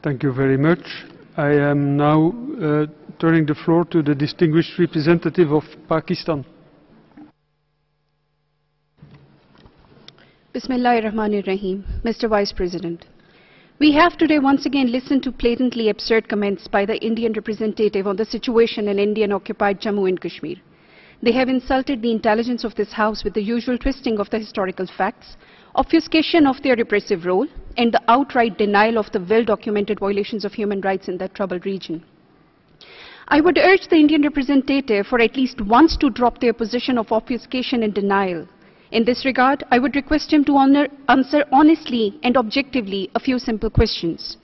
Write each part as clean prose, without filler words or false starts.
Thank you very much. I am now turning the floor to the distinguished representative of Pakistan. Bismillahirrahmanirrahim. Mr. Vice President, we have today once again listened to blatantly absurd comments by the Indian representative on the situation in Indian-occupied Jammu and Kashmir. They have insulted the intelligence of this House with the usual twisting of the historical facts, obfuscation of their repressive role, and the outright denial of the well-documented violations of human rights in that troubled region. I would urge the Indian representative for at least once to drop their position of obfuscation and denial. In this regard, I would request him to answer honestly and objectively a few simple questions.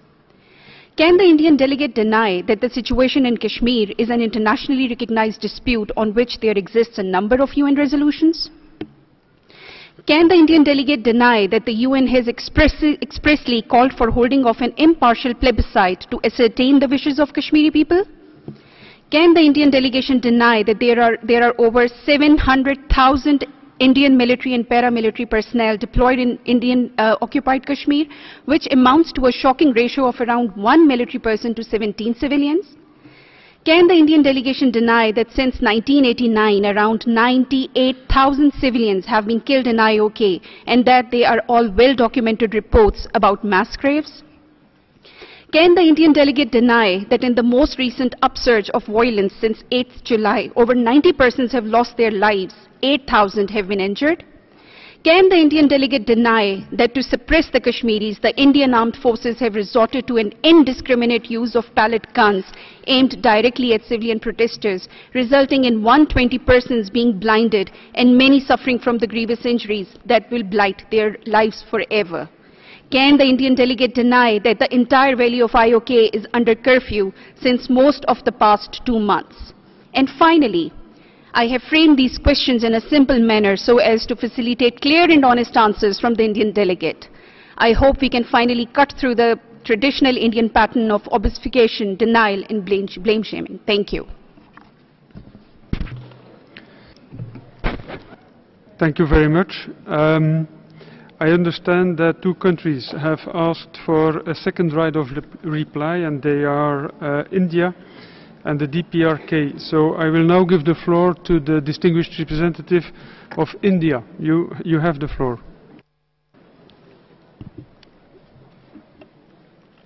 Can the Indian delegate deny that the situation in Kashmir is an internationally recognized dispute on which there exists a number of UN resolutions? Can the Indian delegate deny that the UN has expressly called for holding of an impartial plebiscite to ascertain the wishes of Kashmiri people? Can the Indian delegation deny that there are over 700,000 Indian military and paramilitary personnel deployed in Indian-occupied Kashmir, which amounts to a shocking ratio of around 1 military person to 17 civilians? Can the Indian delegation deny that since 1989, around 98,000 civilians have been killed in IOK and that they are all well-documented reports about mass graves? Can the Indian delegate deny that in the most recent upsurge of violence since 8th July, over 90 persons have lost their lives, 8,000 have been injured? Can the Indian delegate deny that to suppress the Kashmiris, the Indian armed forces have resorted to an indiscriminate use of pellet guns aimed directly at civilian protesters, resulting in 120 persons being blinded and many suffering from the grievous injuries that will blight their lives forever? Can the Indian delegate deny that the entire valley of IOK is under curfew since most of the past 2 months? And finally, I have framed these questions in a simple manner so as to facilitate clear and honest answers from the Indian delegate. I hope we can finally cut through the traditional Indian pattern of obfuscation, denial, and blame shaming. Thank you. Thank you very much. I understand that 2 countries have asked for a second right of reply, and they are India and the DPRK. So I will now give the floor to the distinguished representative of India. You have the floor.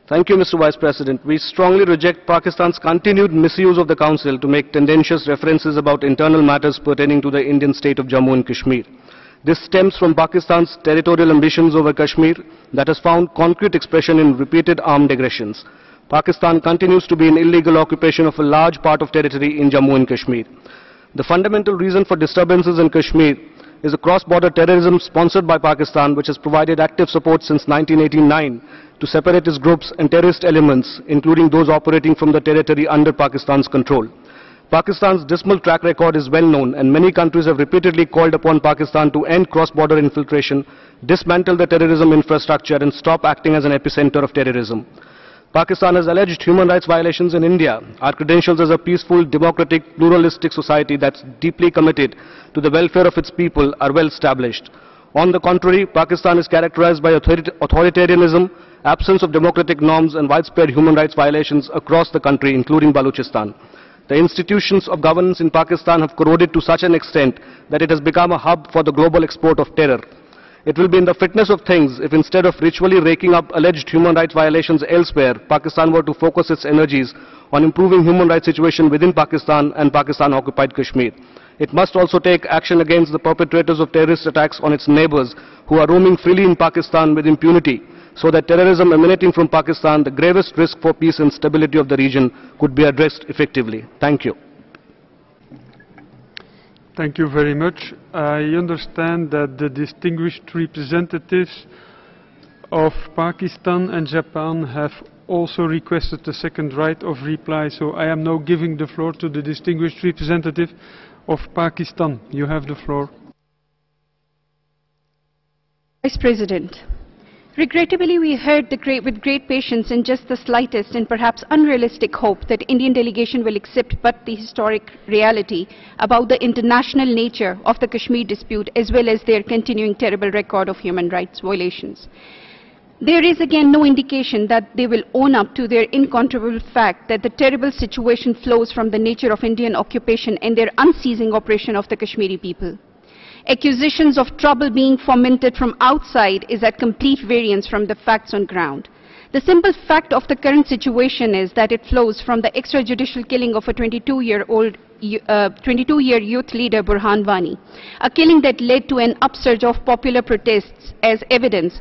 Thank you, Mr. Vice President. We strongly reject Pakistan's continued misuse of the Council to make tendentious references about internal matters pertaining to the Indian state of Jammu and Kashmir. This stems from Pakistan's territorial ambitions over Kashmir that has found concrete expression in repeated armed aggressions. Pakistan continues to be in illegal occupation of a large part of territory in Jammu and Kashmir. The fundamental reason for disturbances in Kashmir is a cross-border terrorism sponsored by Pakistan, which has provided active support since 1989 to separatist groups and terrorist elements, including those operating from the territory under Pakistan's control. Pakistan's dismal track record is well known, and many countries have repeatedly called upon Pakistan to end cross-border infiltration, dismantle the terrorism infrastructure, and stop acting as an epicenter of terrorism. Pakistan has alleged human rights violations in India. Our credentials as a peaceful, democratic, pluralistic society that's deeply committed to the welfare of its people are well established. On the contrary, Pakistan is characterized by authoritarianism, absence of democratic norms, and widespread human rights violations across the country, including Balochistan. The institutions of governance in Pakistan have corroded to such an extent that it has become a hub for the global export of terror. It will be in the fitness of things if instead of ritually raking up alleged human rights violations elsewhere, Pakistan were to focus its energies on improving human rights situation within Pakistan and Pakistan-occupied Kashmir. It must also take action against the perpetrators of terrorist attacks on its neighbors who are roaming freely in Pakistan with impunity, so that terrorism emanating from Pakistan, the gravest risk for peace and stability of the region, could be addressed effectively. Thank you. Thank you very much. I understand that the distinguished representatives of Pakistan and Japan have also requested a second right of reply, so I am now giving the floor to the distinguished representative of Pakistan. You have the floor. Vice President, regrettably, we heard with great patience and just the slightest and perhaps unrealistic hope that Indian delegation will accept but the historic reality about the international nature of the Kashmir dispute as well as their continuing terrible record of human rights violations. There is again no indication that they will own up to their incontrovertible fact that the terrible situation flows from the nature of Indian occupation and their unceasing oppression of the Kashmiri people. Accusations of trouble being fomented from outside is at complete variance from the facts on ground. The simple fact of the current situation is that it flows from the extrajudicial killing of a 22-year youth leader Burhan Wani, a killing that led to an upsurge of popular protests as evidenced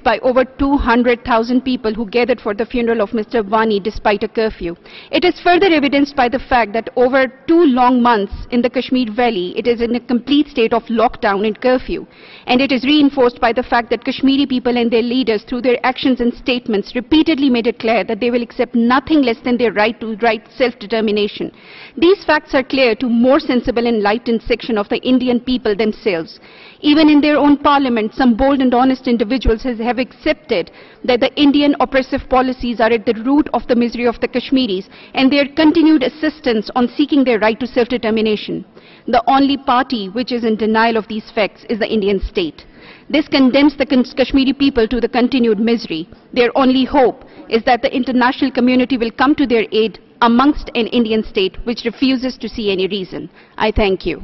by over 200,000 people who gathered for the funeral of Mr. Wani despite a curfew. It is further evidenced by the fact that over 2 long months in the Kashmir Valley, it is in a complete state of lockdown and curfew. And it is reinforced by the fact that Kashmiri people and their leaders, through their actions and statements, repeatedly made it clear that they will accept nothing less than their right to self-determination. These facts are clear to more sensible and enlightened section of the Indian people themselves. Even in their own parliament, some bold and honest individuals have accepted that the Indian oppressive policies are at the root of the misery of the Kashmiris and their continued insistence on seeking their right to self-determination. The only party which is in denial of these facts is the Indian state. This condemns the Kashmiri people to the continued misery. Their only hope is that the international community will come to their aid amongst an Indian state which refuses to see any reason. I thank you.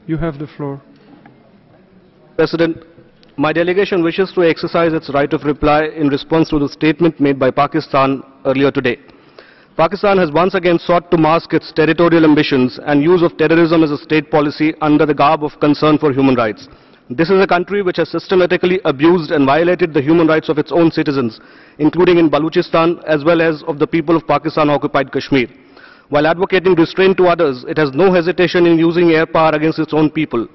You have the floor. President, my delegation wishes to exercise its right of reply in response to the statement made by Pakistan earlier today. Pakistan has once again sought to mask its territorial ambitions and use of terrorism as a state policy under the garb of concern for human rights. This is a country which has systematically abused and violated the human rights of its own citizens, including in Balochistan as well as of the people of Pakistan-occupied Kashmir. While advocating restraint to others, it has no hesitation in using air power against its own people.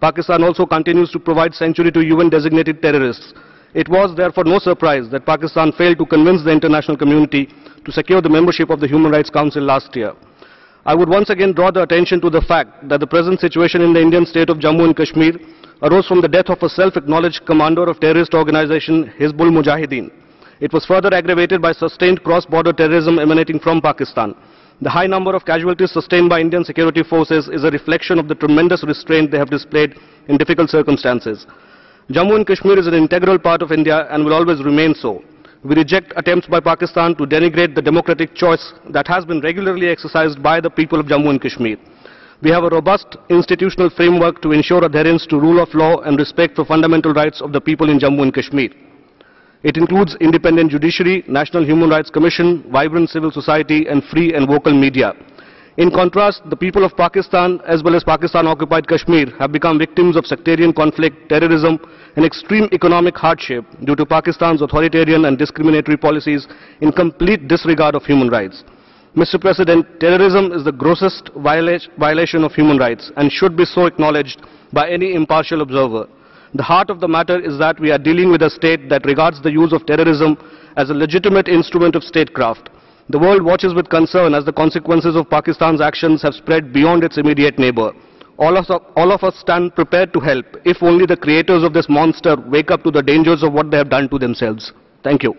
Pakistan also continues to provide sanctuary to UN-designated terrorists. It was therefore no surprise that Pakistan failed to convince the international community to secure the membership of the Human Rights Council last year. I would once again draw the attention to the fact that the present situation in the Indian state of Jammu and Kashmir arose from the death of a self-acknowledged commander of terrorist organization Hizbul Mujahideen. It was further aggravated by sustained cross-border terrorism emanating from Pakistan. The high number of casualties sustained by Indian security forces is a reflection of the tremendous restraint they have displayed in difficult circumstances. Jammu and Kashmir is an integral part of India and will always remain so. We reject attempts by Pakistan to denigrate the democratic choice that has been regularly exercised by the people of Jammu and Kashmir. We have a robust institutional framework to ensure adherence to rule of law and respect for fundamental rights of the people in Jammu and Kashmir. It includes independent judiciary, National Human Rights Commission, vibrant civil society and free and vocal media. In contrast, the people of Pakistan as well as Pakistan-occupied Kashmir have become victims of sectarian conflict, terrorism and extreme economic hardship due to Pakistan's authoritarian and discriminatory policies in complete disregard of human rights. Mr. President, terrorism is the grossest violation of human rights and should be so acknowledged by any impartial observer. The heart of the matter is that we are dealing with a state that regards the use of terrorism as a legitimate instrument of statecraft. The world watches with concern as the consequences of Pakistan's actions have spread beyond its immediate neighbor. All of us stand prepared to help if only the creators of this monster wake up to the dangers of what they have done to themselves. Thank you.